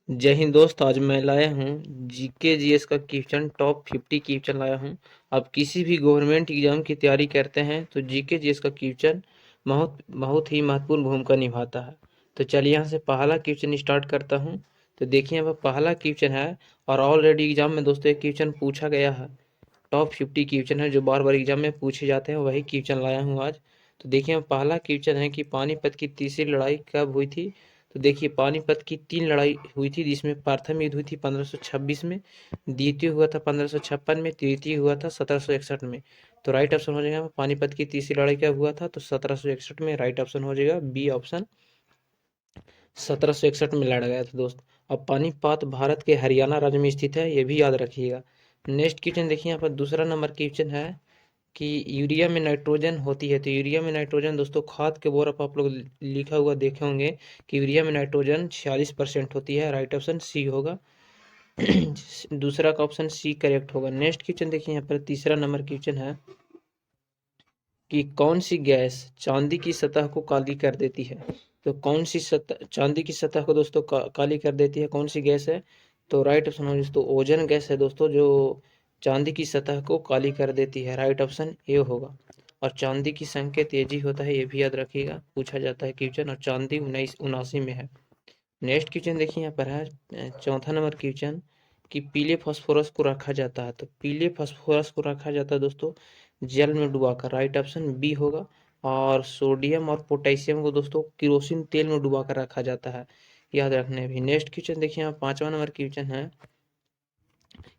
जय हिंद दोस्त। आज मैं लाया हूँ जीके जीएस का क्वेश्चन, टॉप 50 क्वेश्चन लाया हूँ। आप किसी भी गवर्नमेंट एग्जाम की तैयारी करते हैं तो जीके जीएस का क्वेश्चन बहुत बहुत ही महत्वपूर्ण भूमिका निभाता है। तो चलिए यहाँ से पहला क्वेश्चन स्टार्ट करता हूँ। तो देखिए यहाँ पर पहला क्वेश्चन है और ऑलरेडी एग्जाम में दोस्तों एक क्वेश्चन पूछा गया है। टॉप 50 क्वेश्चन है जो बार बार एग्जाम में पूछे जाते हैं, वही क्वेश्चन लाया हूँ आज। तो देखिए पहला क्वेश्चन है कि पानीपत की तीसरी लड़ाई कब हुई थी। तो देखिए पानीपत की 3 लड़ाई हुई थी, जिसमें प्रथम युद्ध हुई थी 1526 में, द्वितीय हुआ था 1556 में, तृतीय हुआ था 1761 में। तो राइट ऑप्शन हो जाएगा पानीपत की तीसरी लड़ाई कब हुआ था, तो 1761 में राइट ऑप्शन हो जाएगा बी ऑप्शन। 1761 में लड़ा गया था दोस्त। अब पानीपत भारत के हरियाणा राज्य में स्थित है, ये भी याद रखिएगा। नेक्स्ट क्वेश्चन देखिए यहाँ पर दूसरा नंबर क्वेश्चन है कि यूरिया में नाइट्रोजन होती है। तो यूरिया में नाइट्रोजन दोस्तों खाद के बोरा पर आप लोग लिखा हुआ देखे होंगे कि यूरिया में नाइट्रोजन 46% होती है। राइट ऑप्शन सी होगा। दूसरा का ऑप्शन सी करेक्ट होगा। नेक्स्ट क्वेश्चन देखिए यहाँ पर तीसरा नंबर क्वेश्चन है कि कौन सी गैस चांदी की सतह को काली कर देती है। तो कौन सी सतह चांदी की सतह को दोस्तों काली कर देती है, कौन सी गैस है। तो राइट ऑप्शन हो दोस्तों ओजोन गैस है दोस्तों, जो चांदी की सतह को काली कर देती है। राइट ऑप्शन ए होगा। और चांदी की संकेत तेजी होता है, ये भी याद रखिएगा, पूछा जाता है क्वेश्चन। और चांदी 1979 में है। नेक्स्ट क्वेश्चन देखिए यहाँ पर है चौथा नंबर क्वेश्चन कि पीले फास्फोरस को रखा जाता है। तो पीले फास्फोरस को रखा जाता है दोस्तों जल में डुबाकर। राइट ऑप्शन बी होगा। और सोडियम और पोटेशियम को दोस्तों केरोसिन तेल में डुबाकर रखा जाता है, याद रखना है भी। नेक्स्ट क्वेश्चन देखिए यहाँ पांचवा नंबर क्वेश्चन है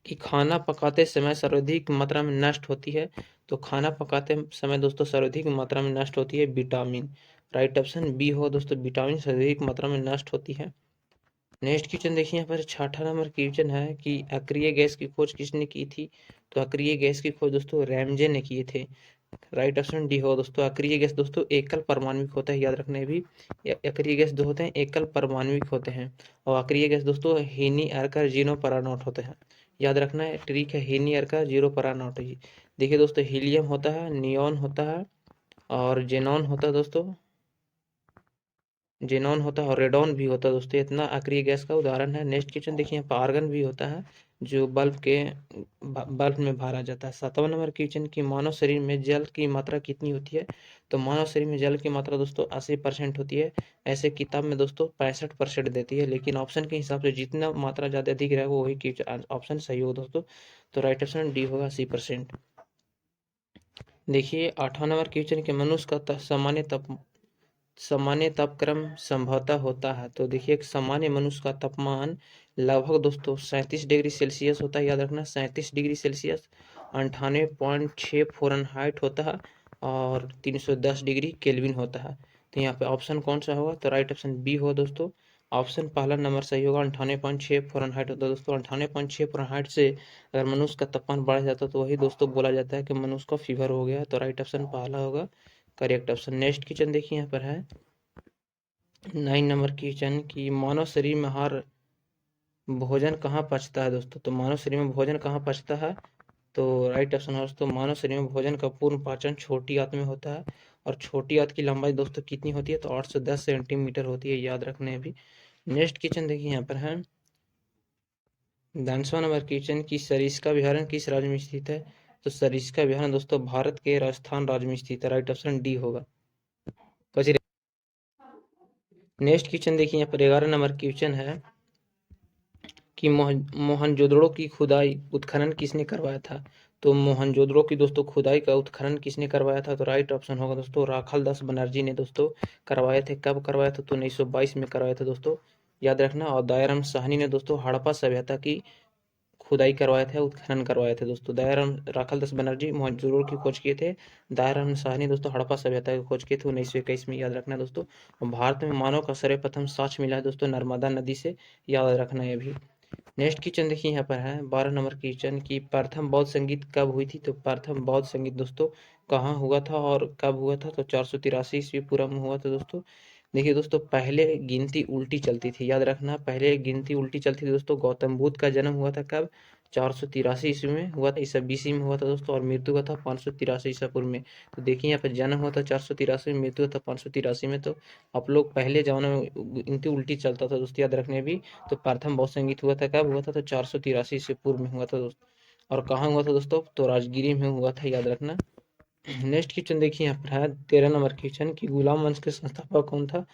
कि खाना पकाते समय सर्वाधिक मात्रा में नष्ट होती है। तो खाना पकाते समय दोस्तों सर्वाधिक मात्रा में नष्ट होती है विटामिन। राइट ऑप्शन बी हो दोस्तों, विटामिन सर्वाधिक मात्रा में नष्ट होती है। नेक्स्ट क्वेश्चन देखिए यहाँ पर छठा नंबर क्वेश्चन है कि अक्रिय गैस की खोज किसने की थी। तो अक्रिय गैस की खोज दोस्तों रैमजे ने किए थे। राइट ऑप्शन डी हो दोस्तों। अक्रिय गैस दोस्तों एकल परमाणविक होता है, याद रखना है भी। अक्रिय गैस जो होते हैं एकल परमाणविक होते हैं। और अक्रिय गैस दोस्तों हेनी अर्का जीरो परानॉट होते हैं, याद रखना है। ट्रिक है हेनी अर्का जीरो परानॉट। देखिए दोस्तों हीलियम होता है, नियॉन होता है और जेनॉन होता है दोस्तों, जेनॉन होता है और रेडॉन भी होता है दोस्तों। इतना अक्रिय गैस का उदाहरण है। नेक्स्ट क्वेश्चन देखिए यहाँ पर आर्गन भी होता है जो बल्ब में भरा जाता है। सातवां नंबर क्वेश्चन कि मानव शरीर में जल की मात्रा कितनी होती है। तो मानव शरीर में जल की मात्रा दोस्तों 80% होती है। ऐसे किताब में दोस्तों 65% देती है, लेकिन ऑप्शन के हिसाब से जितना मात्रा ज़्यादा अधिक रहेगा वही ऑप्शन सही होगा दोस्तों। तो राइट ऑप्शन डी होगा 80%। देखिए आठवां नंबर क्वेश्चन कि मनुष्य का सामान्य तापक्रम संभवतः होता है। तो देखिए एक सामान्य मनुष्य का तापमान लगभग दोस्तों 37 डिग्री सेल्सियस होता है, याद रखना 37 डिग्री सेल्सियस। 98.6 फ़ारेनहाइट होता है और 310 डिग्री केल्विन होता है। तो यहाँ पे ऑप्शन कौन सा होगा, तो राइट ऑप्शन बी होगा दोस्तों। ऑप्शन पहला नंबर सही होगा। 98.6 फ़ारेनहाइट होता है दोस्तों। 98.6 फ़ारेनहाइट से अगर मनुष्य का तापमान बढ़ जाता है तो वही दोस्तों बोला जाता है कि मनुष्य को फीवर हो गया। तो राइट ऑप्शन पहला होगा करेक्ट ऑप्शन। नेक्स्ट क्वेश्चन देखिए यहाँ पर है 9 नंबर क्वेश्चन कि मानव शरीर में हर भोजन कहाँ पचता है दोस्तों। तो मानव शरीर में भोजन कहाँ पचता है। तो राइट ऑप्शन है दोस्तों मानव शरीर में भोजन का पूर्ण पाचन छोटी आंत में होता है। और छोटी आंत की लंबाई दोस्तों कितनी होती है, तो 8 से 10 सेंटीमीटर होती है, याद रखने अभी। नेक्स्ट क्वेश्चन देखिए यहाँ पर है 10वां नंबर क्वेश्चन की सरिस्का अभयारण्य किस राज्य में स्थित है। तो सरिस्का अभयारण्य दोस्तों भारत के राजस्थान राज्य में स्थित है। राइट ऑप्शन डी होगा। नेक्स्ट क्वेश्चन देखिए यहाँ पर 11 नंबर क्वेश्चन है कि मोहनजोदड़ो की खुदाई उत्खनन किसने करवाया था। तो मोहनजोदड़ो की दोस्तों खुदाई का उत्खनन किसने करवाया था, तो राइट ऑप्शन होगा दोस्तों राखाल दास बनर्जी ने दोस्तों करवाए थे। कब करवाया था, तो 1922 में करवाया था दोस्तों, याद रखना। और दयाराम साहनी ने दोस्तों हड़प्पा सभ्यता की खुदाई करवाए थे, उत्खनन करवाए थे दोस्तों। दयाराम राखाल दास बनर्जी मोहनजोदड़ो की खोज किए थे। दयाराम साहनी दोस्तों हड़प्पा सभ्यता की खोज किए थे 1921 में, याद रखना दोस्तों। और भारत में मानव का सर्वप्रथम साक्ष्य मिला है दोस्तों नर्मदा नदी से, याद रखना है भी। नेक्स्ट क्वेश्चन देखिए यहाँ पर है 12 नंबर क्वेश्चन की प्रथम बौद्ध संगीत कब हुई थी। तो प्रथम बौद्ध संगीत दोस्तों कहाँ हुआ था और कब हुआ था, तो 483 ईस्वी पूर्व में हुआ था दोस्तों। देखिए दोस्तों पहले गिनती उल्टी चलती थी, याद रखना पहले गिनती उल्टी चलती थी दोस्तों। गौतम बुद्ध का जन्म हुआ था कब, 483 ईस्वी में हुआ था, ईसा BC में हुआ था दोस्तों, और मृत्यु हुआ था 583 ईसा पूर्व में। तो देखिए यहाँ पे जन्म हुआ था 483 में, मृत्यु हुआ था 583 में। तो आप लोग पहले जमाने में इनकी उल्टी चलता था दोस्तों, याद रखने भी। तो प्रथम बौद्ध संगीत हुआ था, कब हुआ था? तो 483 ईसा पूर्व में हुआ था दोस्तों। और कहाँ हुआ था दोस्तों? तो राजगिरी में हुआ था, याद रखना। नेक्स्ट क्वेश्चन देखिए यहाँ पर है 13 नंबर क्वेश्चन कि गुलाम वंश के संस्थापक कौन था?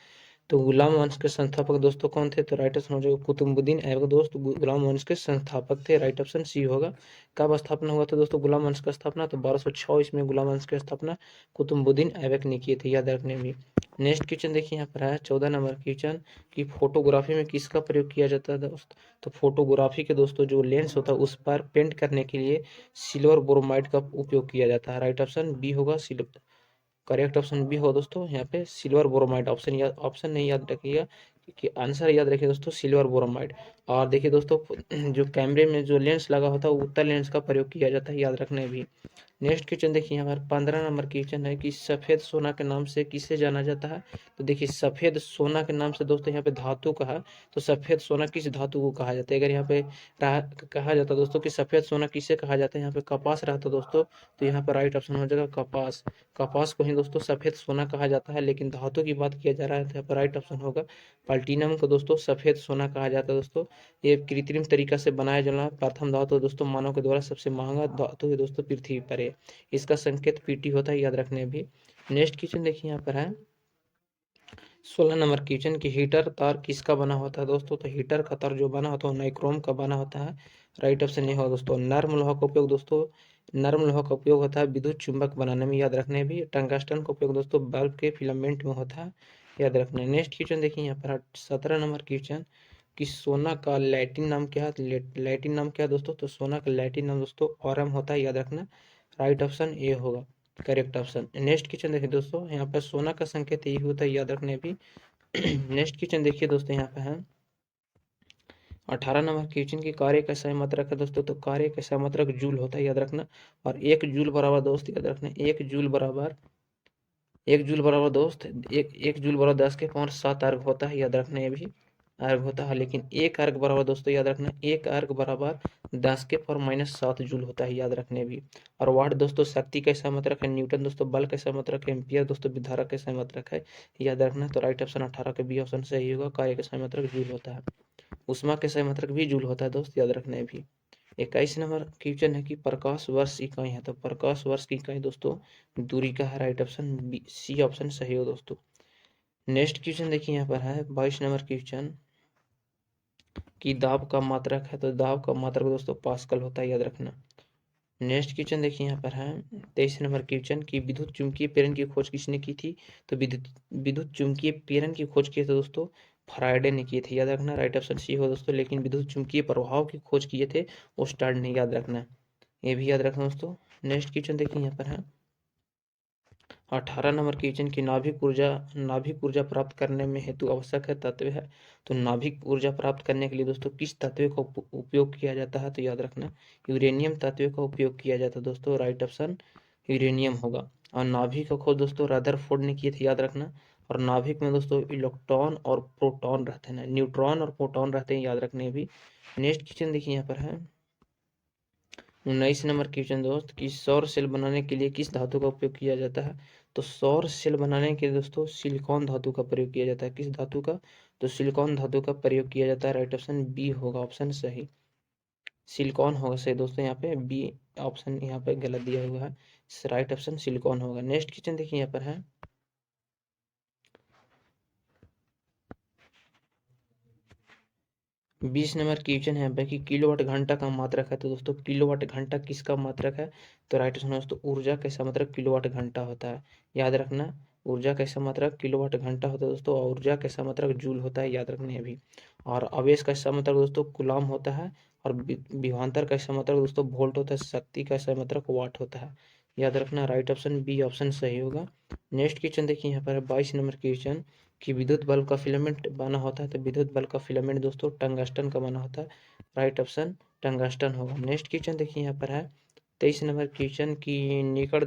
तो गुलाम वंश के संस्थापक दोस्तों कौन थे? तो राइट ऑप्शन हो जाएगा कुतुबुद्दीन ऐबक दोस्त गुलाम वंश के संस्थापक थे, राइट ऑप्शन सी होगा। कब स्थापना हुआ था दोस्तों गुलाम वंश का स्थापना? तो 1206 इसमें गुलाम वंश की स्थापना कुतुबुद्दीन ऐबक ने किए थे, याद रखने भी। नेक्स्ट क्वेश्चन देखिए यहाँ पर है 14 नंबर क्वेश्चन कि फोटोग्राफी में किसका प्रयोग किया जाता है दोस्त? तो फोटोग्राफी के दोस्तों जो लेंस होता है उस पर पेंट करने के लिए सिल्वर ब्रोमाइड का उपयोग किया जाता है, राइट ऑप्शन बी होगा। करेक्ट ऑप्शन बी हो दोस्तों यहाँ पे सिल्वर बोरोमाइड। ऑप्शन नहीं याद रखिएगा कि आंसर याद रखिए दोस्तों सिल्वर बोरोमाइड। और देखिए दोस्तों जो कैमरे में जो लेंस लगा होता है उत्तल लेंस का प्रयोग किया जाता है, याद रखना भी। नेक्स्ट क्वेश्चन देखिए हमारा 15 नंबर क्वेश्चन है कि सफेद सोना के नाम से किसे जाना जाता है? तो देखिए सफेद सोना के नाम से दोस्तों यहाँ पे धातु का है। तो सफेद सोना किस धातु को कहा जाता है? अगर यहाँ पे कहा जाता है दोस्तों कि सफेद सोना किसे कहा जाता है, यहाँ पे कपास रहता है दोस्तों। तो यहाँ पर राइट ऑप्शन हो जाएगा कपास। कपास को ही दोस्तों सफेद सोना कहा जाता है, लेकिन धातु की बात किया जा रहा है तो यहाँ पर राइट ऑप्शन होगा प्लैटिनम को दोस्तों सफेद सोना कहा जाता है दोस्तों। ये कृत्रिम तरीका से बनाया जाना प्रथम धातु दोस्तों, मानव के द्वारा सबसे महंगा धातु है दोस्तों पृथ्वी पर है। इसका संकेत पीटी होता है, याद रखने भी। नेक्स्ट क्वेश्चन देखिए यहाँ पर है 16 नंबर क्वेश्चन की हीटर तार किसका बना होता है दोस्तों? तो हीटर का तार जो बना होता है नाइक्रोम का बना होता है, राइट ऑप्शन ये होगा दोस्तों। नर्म लोहा का उपयोग दोस्तों, नर्म लोहा का उपयोग होता है विद्युत चुंबक बनाने में, याद रखने भी। टंगस्टन का उपयोग दोस्तों बल्ब के फिलामेंट में होता है, याद रखना। नेक्स्ट क्वेश्चन देखिए यहाँ पर 17 नंबर क्वेश्चन कि सोना का लैटिन नाम क्या है? लैटिन नाम क्या है दोस्तों? तो सोना का लैटिन नाम दोस्तों ऑरम होता है, याद रखना। राइट ऑप्शन ए होगा करेक्ट ऑप्शन। नेक्स्ट क्वेश्चन देखिए दोस्तों यहाँ पर सोना का संकेत यही होता है, याद रखने भी। नेक्स्ट क्वेश्चन देखिए दोस्तों यहाँ पे है 18 नंबर क्वेश्चन की कार्य का सही मात्रक है दोस्तों। तो कार्य का सही मात्रक जूल होता है, याद रखना। और एक जूल बराबर दोस्त याद रखना, एक जूल बराबर दोस्त एक जूल बराबर 10 के पावर 7 अर्ग होता है, याद रखना। ये भी अर्ग होता है, लेकिन एक अर्ग बराबर दोस्तों याद रखना, एक अर्ग बराबर 10 के पावर -7 जूल होता है, याद रखने भी। और वाट दोस्तों शक्ति कैसा मात्रक है, न्यूटन दोस्तों बल कैसा मात्रक है, एम्पियर दोस्तों विधारक कैसा मात्रक है, याद रखना। तो राइट ऑप्शन 18 के बी ऑप्शन सही होगा, कार्य का सही मात्रक जूल होता है। उष्मा के सही मात्रक भी जूल होता है दोस्त, याद रखना भी। 21 नंबर क्वेश्चन है कि प्रकाश वर्ष इकाई है। तो प्रकाश वर्ष की इकाई दोस्तों दूरी का है, right option B C option सही हो दोस्तों। नेक्स्ट क्वेश्चन देखिए यहाँ पर है 22 नंबर क्वेश्चन कि दाब का मात्रक है। तो दाब का मात्रक दोस्तों पास्कल होता है, याद रखना। नेक्स्ट क्वेश्चन देखिए यहाँ पर है 23 नंबर क्वेश्चन की विद्युत चुंबकीय प्रेरण की खोज किसने की थी? तो विद्युत चुंबकीय प्रेरण की खोज की थी दोस्तों फराडे ने की थी, याद रखना। राइट ऑप्शन सी हो दोस्तों, लेकिन विद्युत चुंबकीय प्रभाव की खोज किए थे वो स्टार्ट नहीं, याद रखना। ये भी याद रखना दोस्तों। नेक्स्ट क्वेश्चन देखिए यहाँ पर है 18 नंबर क्वेश्चन की नाभिक ऊर्जा प्राप्त करने में हेतु आवश्यक है तत्व है। तो नाभिक ऊर्जा प्राप्त करने के लिए दोस्तों किस तत्व का उपयोग किया जाता है? तो याद रखना यूरेनियम तत्व का उपयोग किया जाता है दोस्तों, राइट ऑप्शन यूरेनियम होगा। और नाभिक का खोज दोस्तों रदरफोर्ड ने किए थे, याद रखना। और नाभिक में दोस्तों इलेक्ट्रॉन और प्रोटॉन रहते हैं, न्यूट्रॉन और प्रोटॉन रहते हैं, याद रखने भी। नेक्स्ट क्वेश्चन देखिए यहाँ पर है 19 नंबर क्वेश्चन दोस्त कि सौर सेल बनाने के लिए किस धातु का उपयोग किया जाता है? तो सौर सेल बनाने के लिए दोस्तों सिलिकॉन धातु का प्रयोग किया जाता है। किस धातु का? तो सिलिकॉन धातु का प्रयोग किया जाता है, राइट ऑप्शन बी होगा ऑप्शन सही। सिलिकॉन होगा सही दोस्तों, यहाँ पे बी ऑप्शन यहाँ पे गलत दिया हुआ है, राइट ऑप्शन सिलिकॉन होगा। नेक्स्ट क्वेश्चन देखिए यहाँ पर है 20 नंबर क्वेश्चन है यहाँ पे कि किलोवाट घंटा का मात्रक है। तो दोस्तों किलोवाट घंटा किसका मात्रक है? तो राइट ऑप्शन दोस्तों ऊर्जा कैसा मात्रक किलोवाट घंटा होता है, याद रखना। ऊर्जा कैसा मात्रक किलोवाट घंटा होता है दोस्तों, और ऊर्जा कैसा मात्रक जूल होता है, याद रखने भी। और आवेश कैसा मात्रक दोस्तों कूलाम होता है। और विभवांतर कैसा मात्रक दोस्तों वोल्ट होता है। शक्ति कैसा मात्रक वाट होता है, याद रखना। राइट ऑप्शन बी ऑप्शन सही होगा। नेक्स्ट क्वेश्चन देखिए यहाँ पर 22 नंबर क्वेश्चन कि विद्युत बल्ब का फिलामेंट बना होता है। तो विद्युत बल्ब का फिलामेंट दोस्तों टंगस्टन का बना होता है, राइट ऑप्शन टंगस्टन होगा। नेक्स्ट क्वेश्चन देखिए यहाँ पर है 23 नंबर क्वेश्चन की निकट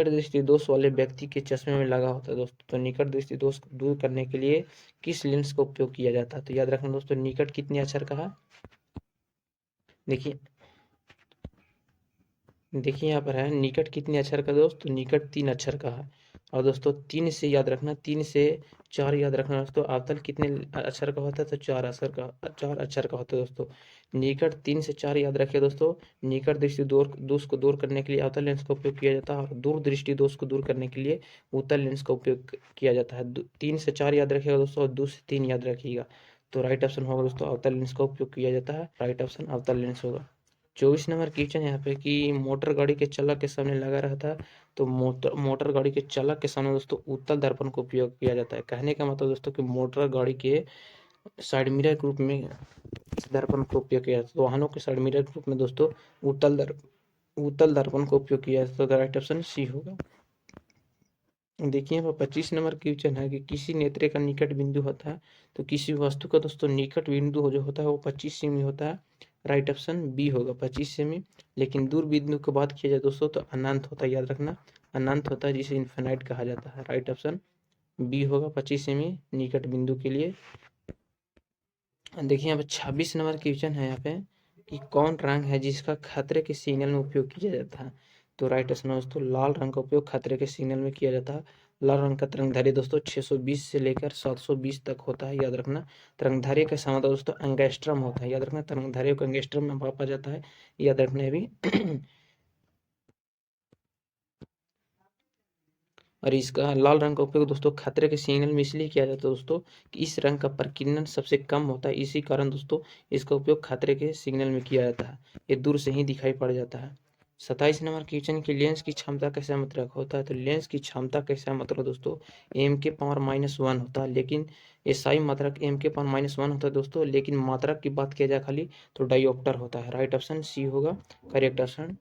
दृष्टि दोष वाले व्यक्ति के चश्मे में लगा होता है दोस्तों। तो निकट दृष्टि दोष दूर करने के लिए किस लेंस का उपयोग किया जाता है? तो याद रखना दोस्तों निकट कितने अक्षर का है? देखिए देखिए यहाँ पर है निकट कितने अक्षर का दोस्त, तो निकट 3 अक्षर का है। और दोस्तों 3 से याद रखना, 3 से 4 याद रखना दोस्तों। अवतल कितने अक्षर का होता है, तो 4 अक्षर का होता है दोस्तों। निकट 3 से 4 याद रखिए दोस्तों। निकट दृष्टि दोष को दूर करने के लिए अवतल लेंस का उपयोग किया जाता है, और दूर दृष्टि दोष को दूर करने के लिए उत्तल लेंस का उपयोग किया जाता है। 3 से 4 याद रखिएगा दोस्तों, और 2 से 3 याद रखिएगा। तो राइट ऑप्शन होगा दोस्तों अवतल लेंस का उपयोग किया जाता है, राइट ऑप्शन अवतल लेंस होगा। 24 नंबर क्वेश्चन यहाँ पे कि मोटर गाड़ी के चालक के सामने लगा रहता है, तो मोटर गाड़ी के चालक के सामने दोस्तों उत्तल दर्पण का उपयोग किया जाता है। कहने का मतलब दोस्तों कि मोटर गाड़ी के साइड मिरर के रूप में इस दर्पण का उपयोग किया जाता है। तो वाहनों के साइड मिरर के रूप में दोस्तों उत्तल दर्पण का उपयोग किया जाता है। तो राइट ऑप्शन सी होगा। देखिए यहाँ पर 25 नंबर क्वेश्चन है कि किसी नेत्र का निकट बिंदु होता है, तो किसी वस्तु का दोस्तों निकट बिंदु जो होता है वो 25 सेमी होता है। राइट ऑप्शन बी होगा 25 सेमी। लेकिन दूर बिंदु की बात किया जाए दोस्तों तो अनंत होता है, याद रखना अनंत होता है, जिसे इन्फिनाइट कहा जाता है। राइट ऑप्शन बी होगा 25 सेमी निकट बिंदु के लिए। देखिए यहाँ पे 26 नंबर क्वेश्चन है यहाँ पे कि कौन रंग है जिसका खतरे के सिग्नल में उपयोग किया जाता है, तो राइट ऑप्शन है दोस्तों लाल रंग का उपयोग खतरे के सिग्नल में किया जाता है। लाल रंग का तरंगदैर्घ्य दोस्तों 620 से लेकर 720 तक होता है, याद रखना। तरंगदैर्घ्य का समानता दोस्तों एंगस्ट्रम होता है, याद रखना तरंगदैर्घ्य को एंगस्ट्रम में मापा जाता है, याद रखना है भी। और इसका लाल रंग का उपयोग दोस्तों खतरे के सिग्नल में इसलिए किया जाता है दोस्तों कि इस रंग का प्रकीर्णन सबसे कम होता है, इसी कारण दोस्तों इसका उपयोग खतरे के सिग्नल में किया जाता है, ये दूर से ही दिखाई पड़ जाता है। 27 नंबर क्वेश्चन की लेंस की क्षमता कैसा मात्रक होता है, तो लेंस की क्षमता कैसा मात्रक दोस्तों एम के पावर -1 होता है, लेकिन एसआई मात्रक एम के पावर -1 होता है दोस्तों, लेकिन मात्रक की बात किया जाए खाली तो डायोप्टर होता है। राइट ऑप्शन सी होगा, करेक्ट ऑप्शन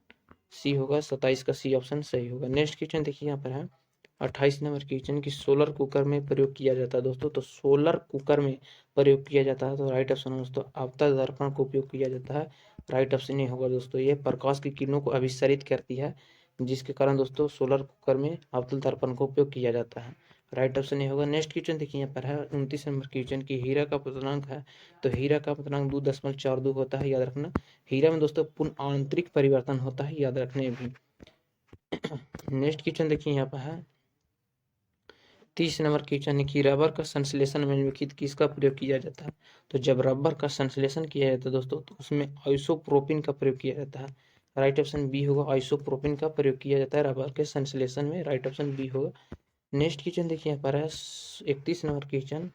सी होगा, 27 का सी ऑप्शन सही होगा। नेक्स्ट क्वेश्चन देखिए यहाँ पर है 28 नंबर क्वेश्चन की सोलर कुकर में प्रयोग किया जाता है दोस्तों, तो सोलर कुकर में प्रयोग किया जाता है, तो राइट ऑप्शन दोस्तों आपतन दर्पण का उपयोग किया जाता है। राइट ऑप्शन ही होगा दोस्तों, ये प्रकाश की किरणों को अभिसरित करती है, जिसके कारण दोस्तों सोलर कुकर में आपतन दर्पण का उपयोग किया जाता है। राइट ऑप्शन ही होगा। नेक्स्ट क्वेश्चन देखिए यहाँ पर है 29 नंबर क्वेश्चन की हीरा का पूर्णांक है, तो हीरा का पूर्णांक 2.42 होता है, याद रखना। हीरा में दोस्तों पूर्ण आंतरिक परिवर्तन होता है, याद रखने भी। नेक्स्ट क्वेश्चन देखिए यहाँ पर है 30 नंबर क्वेश्चन है कि रबर का संश्लेषण में निम्नलिखित किसका प्रयोग किया जाता है, तो जब रबर का संश्लेषण किया जाता है दोस्तों तो उसमें आइसोप्रोपिन का प्रयोग किया जाता है। राइट ऑप्शन बी होगा, आइसोप्रोपिन का प्रयोग किया जाता है रबर के संश्लेषण में, राइट ऑप्शन बी होगा। नेक्स्ट क्वेश्चन देखिए यहाँ पर है 31 नंबर क्वेश्चन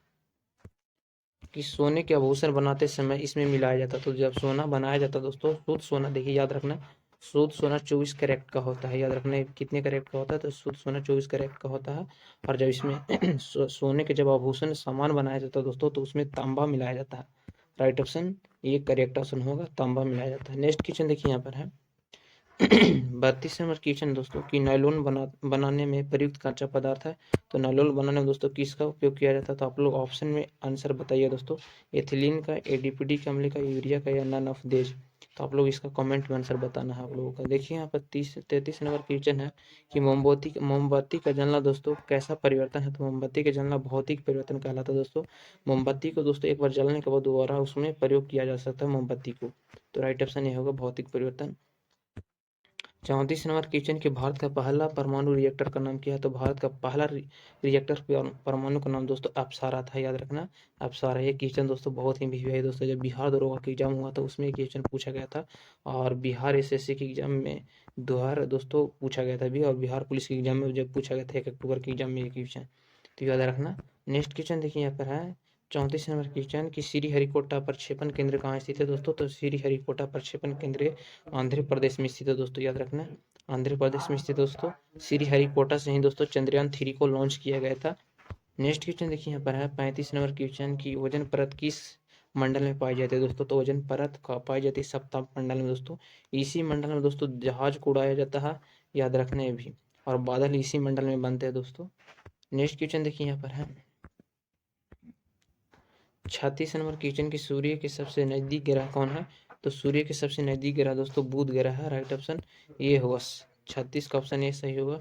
कि सोने के आभूषण बनाते समय इसमें मिलाया जाता है, तो जब सोना बनाया जाता है दोस्तों शुद्ध सोना, देखिए याद रखना शुद्ध सोना 24 कैरेट का होता है, याद रखना कितने कैरेट का होता है, तो शुद्ध सोना 24 कैरेट का होता है। और जब इसमें सोने के जब आभूषण सामान बनाया जाता है दोस्तों तो उसमें तांबा मिलाया जाता है। राइट ऑप्शन ये करेक्ट ऑप्शन होगा, तांबा मिलाया जाता है। नेक्स्ट क्वेश्चन देखिए यहाँ पर है 32 नंबर क्वेश्चन दोस्तों कि नायलॉन बनाने में प्रयुक्त कच्चा पदार्थ है, तो नायलॉन बनाने में दोस्तों किसका उपयोग किया जाता है, तो आप लोग ऑप्शन में आंसर बताइए दोस्तों, एथिलीन का, एडीपीडी के अम्ल का, यूरिया का, या नन ऑफ देज। तो आप लोग इसका कमेंट में आंसर बताना है आप लोगों का। देखिए यहाँ पर 33 नंबर क्वेश्चन है कि मोमबत्ती का जलना दोस्तों कैसा परिवर्तन है, तो मोमबत्ती का जलना भौतिक परिवर्तन कहलाता है दोस्तों। मोमबत्ती को दोस्तों एक बार जलने के बाद दोबारा उसमें प्रयोग किया जा सकता है मोमबत्ती को, तो राइट ऑप्शन ये होगा भौतिक परिवर्तन। 34 नंबर क्वेश्चन कि भारत का पहला परमाणु रिएक्टर का नाम क्या है, तो भारत का पहला रिएक्टर परमाणु का नाम दोस्तों अप्सरा था, याद रखना अप्सरा। ये क्वेश्चन दोस्तों बहुत ही भी है दोस्तों, जब बिहार दरोगा का एग्जाम हुआ था उसमें क्वेश्चन पूछा गया था, और बिहार एसएससी के एग्जाम में दोबारा दोस्तों पूछा गया था भी, और बिहार पुलिस के एग्जाम में जब पूछा गया था 1 अक्टूबर के एग्जाम में ये क्वेश्चन, तो याद रखना। नेक्स्ट क्वेश्चन देखिए यहाँ पर है 34 नंबर क्वेश्चन कि श्रीहरिकोटा प्रक्षेपण केंद्र कहाँ स्थित है दोस्तों, तो श्रीहरिकोटा प्रक्षेपण केंद्र आंध्र प्रदेश में स्थित है दोस्तों, याद रखना आंध्र प्रदेश में स्थित दोस्तों। श्रीहरिकोटा से ही दोस्तों चंद्रयान 3 को लॉन्च किया गया था। नेक्स्ट क्वेश्चन देखिए यहाँ पर है 35 नंबर क्वेश्चन की ओजोन परत किस मंडल में पाई जाती है दोस्तों, तो ओजोन परत पाई जाती है सप्तम मंडल में दोस्तों। इसी मंडल में दोस्तों जहाज को उड़ाया जाता है, याद रखने भी, और बादल इसी मंडल में बनते हैं दोस्तों। नेक्स्ट क्वेश्चन देखिए यहाँ पर है 36 नंबर क्वेश्चन की सूर्य के सबसे नजदीक ग्रह कौन है, तो सूर्य के सबसे नजदीक ग्रह दोस्तों बुध ग्रह है, राइट ऑप्शन ये होगा 36 का ऑप्शन ये सही होगा।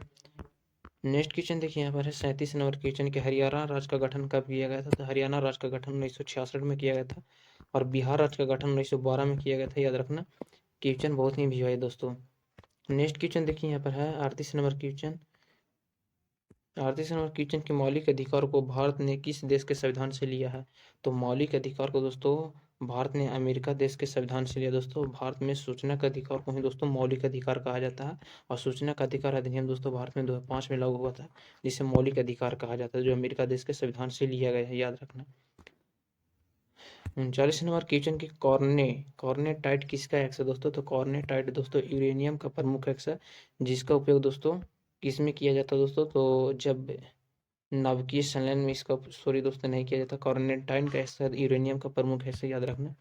नेक्स्ट क्वेश्चन देखिए यहाँ पर है 37 नंबर क्वेश्चन के हरियाणा राज्य का गठन कब किया गया था, तो हरियाणा राज्य का गठन 1966 में किया गया था। और बिहार राज्य का गठन 1912 में किया गया था, याद रखना। क्वेश्चन बहुत ही भी है दोस्तों। नेक्स्ट क्वेश्चन देखिए यहाँ पर है 38 नंबर क्वेश्चन। 38 नंबर क्वेश्चन के मौलिक अधिकार को भारत ने किस देश के संविधान से लिया है? तो मौलिक अधिकार को दोस्तों भारत ने अमेरिका देश के संविधान से लिया दोस्तों। भारत में सूचना का अधिकार को ही दोस्तों मौलिक अधिकार कहा जाता है, और सूचना का अधिकार अधिनियम दोस्तों भारत में 2005 में लागू हुआ था, जिसे मौलिक अधिकार कहा जाता है, जो अमेरिका देश के संविधान से लिया गया है, याद रखना। 39 नंबर क्वेश्चन की कॉर्नेटाइट किसका एक्स है दोस्तों? तो कॉर्नेटाइट दोस्तों यूरेनियम का प्रमुख एक्स है, जिसका उपयोग दोस्तों किस में किया जाता है दोस्तों? तो जब नाभिकीय संलयन में इसका सॉरी दोस्तों नहीं किया जाता। कॉर्नेटाइन का एक्स यूरेनियम का प्रमुख एक्स, याद रखना।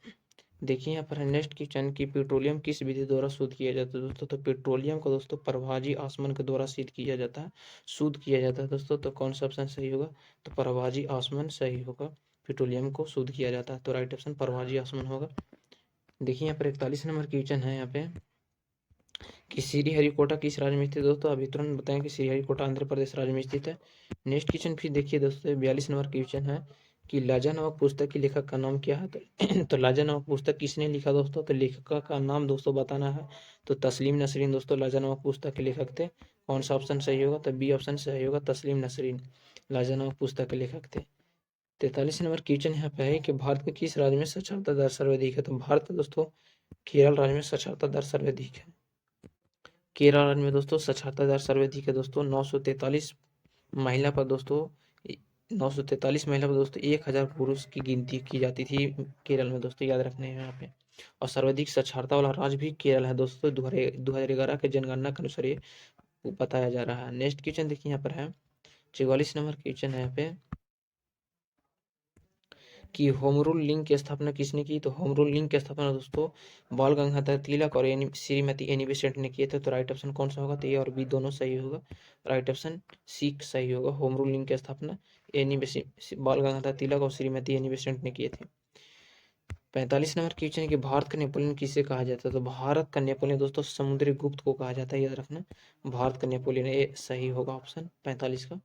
देखिए यहाँ पर है नेक्स्ट क्वेश्चन की पेट्रोलियम किस विधि द्वारा शुद्ध किया जाता है दोस्तों? तो पेट्रोलियम को दोस्तों प्रभाजी आसमन के द्वारा शुद्ध किया जाता है दोस्तों। तो कौन सा ऑप्शन सही होगा? तो प्रभाजी आसमन सही होगा। पेट्रोलियम को शुद्ध किया जाता है, तो राइट ऑप्शन प्रभाजी आसमन होगा। देखिए यहाँ पर 41 नंबर क्वेश्चन है यहाँ पे कि श्रीहरिकोटा किस राज्य में स्थित है दोस्तों? अभी तुरंत बताएं कि श्रीहरिकोटा आंध्र प्रदेश राज्य में स्थित है। नेक्स्ट क्वेश्चन फिर देखिए दोस्तों 42 नंबर क्वेश्चन है कि लाजा नामक पुस्तक की लेखक का नाम क्या है? तो लाजा नामक पुस्तक किसने लिखा दोस्तों? तो लेखक का नाम दोस्तों बताना है। तो तस्लीम नसरीन दोस्तों लाजा नामक पुस्तक के लेखक थे। कौन सा ऑप्शन सही होगा? तो बी ऑप्शन सही होगा, तस्लीम नसरीन लाजा नामक पुस्तक के लेखक थे। 43 नंबर क्वेश्चन यहाँ पे है कि भारत के किस राज्य में साक्षरता दर सर्वाधिक है? तो भारत में दोस्तों केरल राज्य में साक्षरता दर सर्वाधिक है। केरल राज्य में दोस्तों साक्षरता दर सर्वाधिक है दोस्तों। 943 महिला पर दोस्तों 943 महिला पर दोस्तों 1000 पुरुष की गिनती की जाती थी केरल में दोस्तों, याद रखने हैं यहाँ पे। और सर्वाधिक साक्षरता वाला राज्य भी केरल है दोस्तों। 2011 के जनगणना के अनुसार ये बताया जा रहा है। नेक्स्ट क्वेश्चन देखिए यहाँ पर है 44 नंबर क्वेश्चन है यहाँ पे कि होम रूल लिंक की स्थापना किसने की? तो होम रूल लिंक की स्थापना दोस्तों बाल गंगाधर तिलक और श्रीमती एनी बेसेंट ने किए थे। तो राइट ऑप्शन कौन सा होगा? तो ए और बी दोनों सही होगा, राइट ऑप्शन सी सही होगा। होम रूल लिंक की स्थापना बाल गंगाधर तिलक और श्रीमती एनी बेसेंट ने किए थे। 45 नंबर क्वेश्चन है कि भारत का नेपोलियन किसे कहा जाता है? तो भारत का नेपोलियन दोस्तों समुद्री गुप्त को कहा जाता है, याद रखना। भारत का नेपोलियन ए सही होगा ऑप्शन 45 का।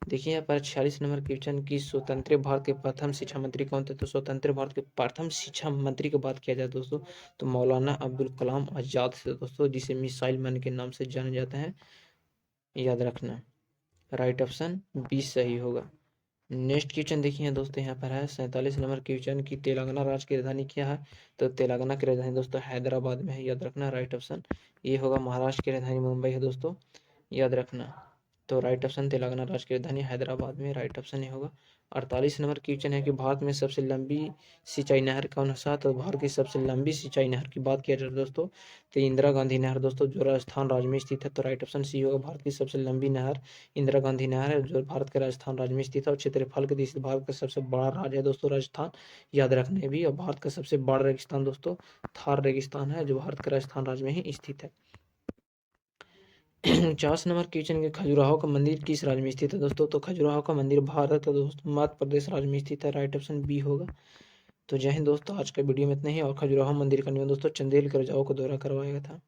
देखिए यहाँ पर 46 नंबर क्वेश्चन की स्वतंत्र भारत के प्रथम शिक्षा मंत्री कौन थे? तो स्वतंत्र भारत के प्रथम शिक्षा मंत्री की बात किया जाए दोस्तों तो मौलाना अब्दुल कलाम आजाद थे दोस्तों, जिसे मिसाइल मैन के नाम से जाने जाते हैं, याद रखना। राइट ऑप्शन बी सही होगा। नेक्स्ट क्वेश्चन देखिए दोस्तों यहाँ पर है 47 नंबर क्वेश्चन की तेलंगाना राज्य की राजधानी क्या है? तो तेलंगाना की राजधानी दोस्तों हैदराबाद में है, याद रखना। राइट ऑप्शन ये होगा। महाराष्ट्र की राजधानी मुंबई है दोस्तों, याद रखना। तो राइट ऑप्शन तेलंगाना राज्य की राजधानी हैदराबाद में, राइट ऑप्शन ये होगा। 48 नंबर क्वेश्चन है कि भारत में सबसे लंबी सिंचाई नहर कौन सा? तो भारत की सबसे लंबी सिंचाई नहर की बात किया जाए दोस्तों तो इंदिरा गांधी नहर दोस्तों, जो राजस्थान राज्य में स्थित है। तो राइट ऑप्शन सी होगा। भारत की सबसे लंबी नहर इंदिरा गांधी नहर है, जो भारत के राजस्थान राज्य में स्थित है। और क्षेत्रफल के दृष्टि से भारत का सबसे बड़ा राज्य है दोस्तों राजस्थान, याद रखने भी। और भारत का सबसे बड़ा रेगिस्तान दोस्तों थार रेगिस्तान है, जो भारत के राजस्थान राज्य में ही स्थित है। 50 नंबर क्वेश्चन के खजुराहो का मंदिर किस राज्य में स्थित है दोस्तों? तो खजुराहो का मंदिर भारत का दोस्तों मध्य प्रदेश राज्य में स्थित है, राइट ऑप्शन बी होगा। तो जय हिंद दोस्तों, आज का वीडियो में इतना ही। और खजुराहो मंदिर का निर्माण दोस्तों चंदेल के राजाओं को द्वारा करवाया गया था।